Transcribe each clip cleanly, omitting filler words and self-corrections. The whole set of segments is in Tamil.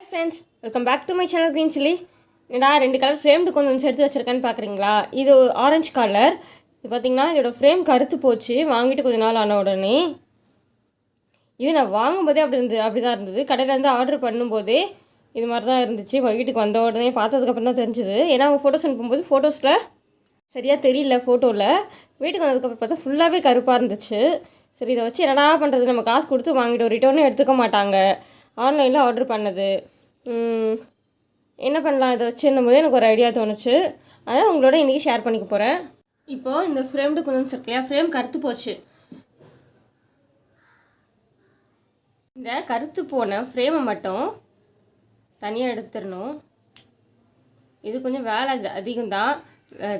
Friends, welcome back to my channel green chilli. நான் 2 கலர் ஃப்ரேம்டு கொஞ்சம் எடுத்து வச்சுருக்கேன்னு பார்க்குறீங்களா? இது ஆரஞ்சு கலர். இது பார்த்திங்கன்னா இதோட ஃப்ரேம் கருத்து போச்சு வாங்கிட்டு கொஞ்சம் நாள் ஆன உடனே. இது நான் வாங்கும்போதே அப்படி தான் இருந்தது. கடையிலேருந்து ஆர்டர் பண்ணும்போதே இது மாதிரி தான் இருந்துச்சு. வீட்டுக்கு வந்த உடனே பார்த்ததுக்கப்புறம் தான் தெரிஞ்சுது. ஏன்னா அவங்க ஃபோட்டோஸ் அனுப்பும்போது ஃபோட்டோஸில் சரியாக தெரியல. ஃபோட்டோவில் வீட்டுக்கு வந்ததுக்கப்புறம் பார்த்தா ஃபுல்லாகவே கருப்பாக இருந்துச்சு. சரி, இதை வச்சு என்னடா பண்ணுறது, நம்ம காசு கொடுத்து வாங்கிட்டோம், ரிட்டர்னும் எடுத்துக்க மாட்டாங்க. ஆன்லைனில் ஆர்டர் பண்ணது என்ன பண்ணலாம் இதை வச்சுன்னும் போது எனக்கு ஒரு ஐடியா தோணுச்சு. அதான் உங்களோட இன்றைக்கி ஷேர் பண்ணிக்க போகிறேன். இப்போது இந்த ஃப்ரேம்டு குந்தன்ஸ் இருக்கு இல்லையா, ஃப்ரேம் கருத்து போச்சு. இந்த கருத்து போன ஃப்ரேமை மட்டும் தனியாக எடுத்துடணும். இது கொஞ்சம் வேலை அதிகம்தான்,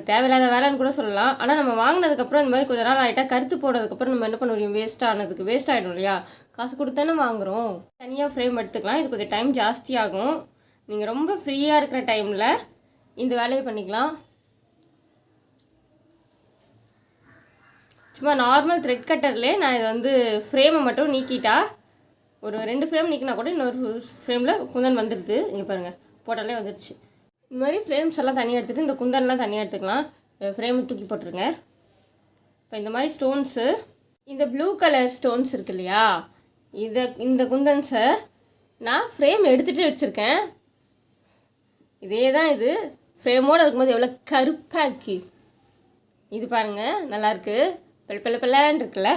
தேவையில்லாத வேலைன்னு கூட சொல்லலாம். ஆனால் நம்ம வாங்கினதுக்கப்புறம் இந்த மாதிரி கொஞ்ச நாள் ஆகிட்டால் கருத்து போனதுக்கப்புறம் நம்ம என்ன பண்ண முடியும், வேஸ்ட் ஆகிடும் இல்லையா? காசு கொடுத்தானே வாங்குகிறோம். தனியாக ஃப்ரேம் எடுத்துக்கலாம். இது கொஞ்சம் டைம் ஜாஸ்தியாகும். நீங்கள் ரொம்ப ஃப்ரீயாக இருக்கிற டைமில் இந்த வேலையை பண்ணிக்கலாம். சும்மா நார்மல் த்ரெட் கட்டர்லேயே நான் இதை ஃப்ரேமை மட்டும் நீக்கிட்டா, ஒரு 2 ஃப்ரேம் நீக்கினா கூட இன்னொரு ஃப்ரேமில் குந்தன் வந்துடுது. இங்கே பாருங்கள், போட்டாலே வந்துடுச்சு. இந்த மாதிரி ஃப்ரேம்ஸ் எல்லாம் தனியாக எடுத்துகிட்டு இந்த குந்தன்லாம் தனியாக எடுத்துக்கலாம். ஃப்ரேமை தூக்கி போட்டுருங்க. இப்போ இந்த மாதிரி ஸ்டோன்ஸு, இந்த ப்ளூ கலர் ஸ்டோன்ஸ் இருக்கு இல்லையா, இந்த குந்தன்ஸை நான் ஃப்ரேம் எடுத்துகிட்டு வச்சுருக்கேன். இதே தான் இது ஃப்ரேமோடு இருக்கும்போது எவ்வளோ கருப்பாக இருக்கு. இது பாருங்கள், நல்லாயிருக்கு, பெல்லான்னு இருக்குல்ல.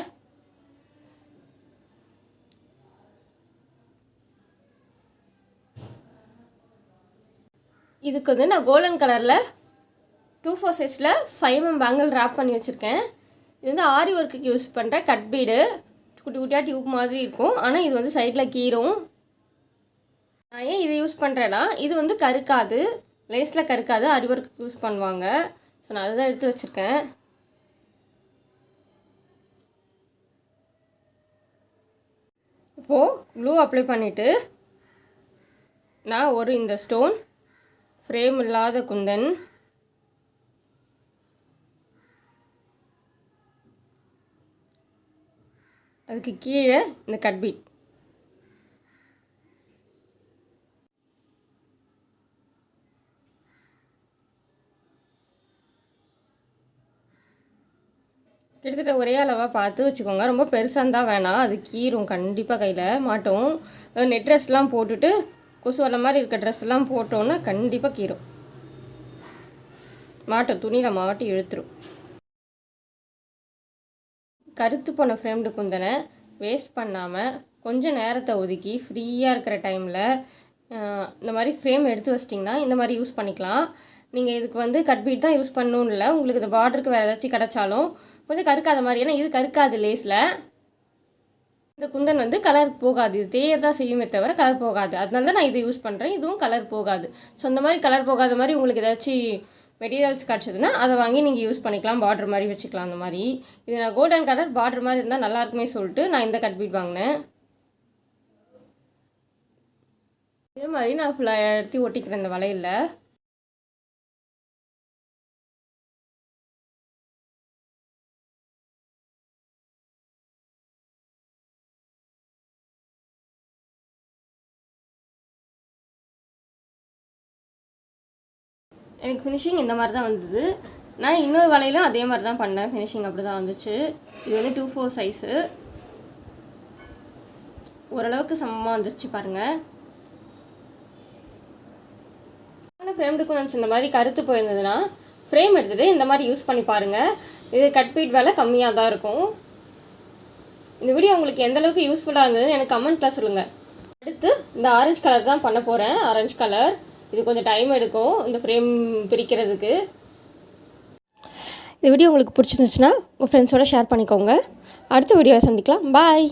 இதுக்கு நான் கோல்டன் கலரில் 2/4 சைஸில் 5mm பேங்கிள் ரேப் பண்ணி வச்சுருக்கேன். இது ஆரி ஒர்க்குக்கு யூஸ் பண்ணுற கட் பீடு. குட்டி குட்டியாக டியூப் மாதிரி இருக்கும், ஆனால் இது சைடில் கீரும். நான் ஏன் இது யூஸ் பண்ணுறேன்னா, இது கருக்காது, லேஸில் கருக்காது, ஆரி ஒர்க்குக்கு யூஸ் பண்ணுவாங்க. ஸோ நான் அதுதான் எடுத்து வச்சுருக்கேன். இப்போது க்ளூ அப்ளை பண்ணிவிட்டு நான் இந்த ஸ்டோன் ஃப்ரேம் இல்லாத குந்தன், அதுக்கு கீழே இந்த கட் பீட், கிட்டத்தட்ட ஒரே அளவாக பார்த்து வச்சுக்கோங்க. ரொம்ப பெருசாக இருந்தால் வேணாம், அது கீரும், கண்டிப்பாக கையில் மாட்டோம். நெட் ட்ரெஸ்லாம் போட்டுட்டு கொசு வர மாதிரி இருக்க ட்ரெஸ்லாம் போட்டோன்னா கண்டிப்பாக கீரும், மாட்டோம், துணியில் மாட்டி இழுத்துரும். கருத்து போன ஃப்ரேம்டு குந்தனை வேஸ்ட் பண்ணாமல் கொஞ்சம் நேரத்தை ஒதுக்கி ஃப்ரீயாக இருக்கிற டைமில் இந்த மாதிரி ஃப்ரேம் எடுத்து வச்சிட்டிங்கன்னா இந்த மாதிரி யூஸ் பண்ணிக்கலாம். நீங்கள் இதுக்கு கட் பீட் தான் யூஸ் பண்ணணும்னு இல்லை, உங்களுக்கு இந்த பார்டருக்கு வேறு ஏதாச்சும் கிடச்சாலும் கொஞ்சம் கருக்காத மாதிரி, ஏன்னா இது கருக்காது லேஸில். இந்த குந்தன் கலர் போகாது, இது தேர் தான் செய்யுமே தவிர கலர் போகாது. அதனால தான் நான் இதை யூஸ் பண்ணுறேன். இதுவும் கலர் போகாது. ஸோ அந்த மாதிரி கலர் போகாத மாதிரி உங்களுக்கு ஏதாச்சும் மெட்டீரியல்ஸ் கிடச்சதுன்னா அதை வாங்கி நீங்கள் யூஸ் பண்ணிக்கலாம், பார்டர் மாதிரி வச்சுக்கலாம். அந்த மாதிரி இது நான் கோல்டன் கலர் பார்டர் மாதிரி இருந்தால் நல்லாயிருக்குமே சொல்லிட்டு நான் இந்த கட் பீட் வாங்கினேன். இதே மாதிரி நான் ஃபுல்லாக எடுத்து ஒட்டிக்கிறேன் இந்த வளையலில். எனக்கு ஃபினிஷிங் இந்த மாதிரி தான் வந்தது. நான் இன்னொரு வலையிலும் அதே மாதிரி தான் பண்ணேன், ஃபினிஷிங் அப்படி தான் வந்துச்சு. இது 2/4 சைஸு, ஓரளவுக்கு சமமாக வந்துச்சு பாருங்கள். ஆனால் ஃப்ரேம்டு குந்தன்ஸ் இந்த மாதிரி கருத்து போயிருந்ததுன்னா ஃப்ரேம் எடுத்துகிட்டு இந்த மாதிரி யூஸ் பண்ணி பாருங்கள். இது கட் பீட் வேலை கம்மியாக தான் இருக்கும். இந்த வீடியோ உங்களுக்கு எந்தளவுக்கு யூஸ்ஃபுல்லாக இருந்ததுன்னு எனக்கு கமெண்ட்டில் சொல்லுங்கள். அடுத்து இந்த ஆரஞ்சு கலர் தான் பண்ண போகிறேன். ஆரஞ்சு கலர் இது கொஞ்சம் டைம் எடுக்கும் இந்த ஃப்ரேம் பிரிக்கிறதுக்கு. இந்த வீடியோ உங்களுக்கு பிடிச்சிருந்துச்சுன்னா உங்கள் ஃப்ரெண்ட்ஸோடு ஷேர் பண்ணிக்கோங்க. அடுத்த வீடியோவில் சந்திக்கலாம். பாய்.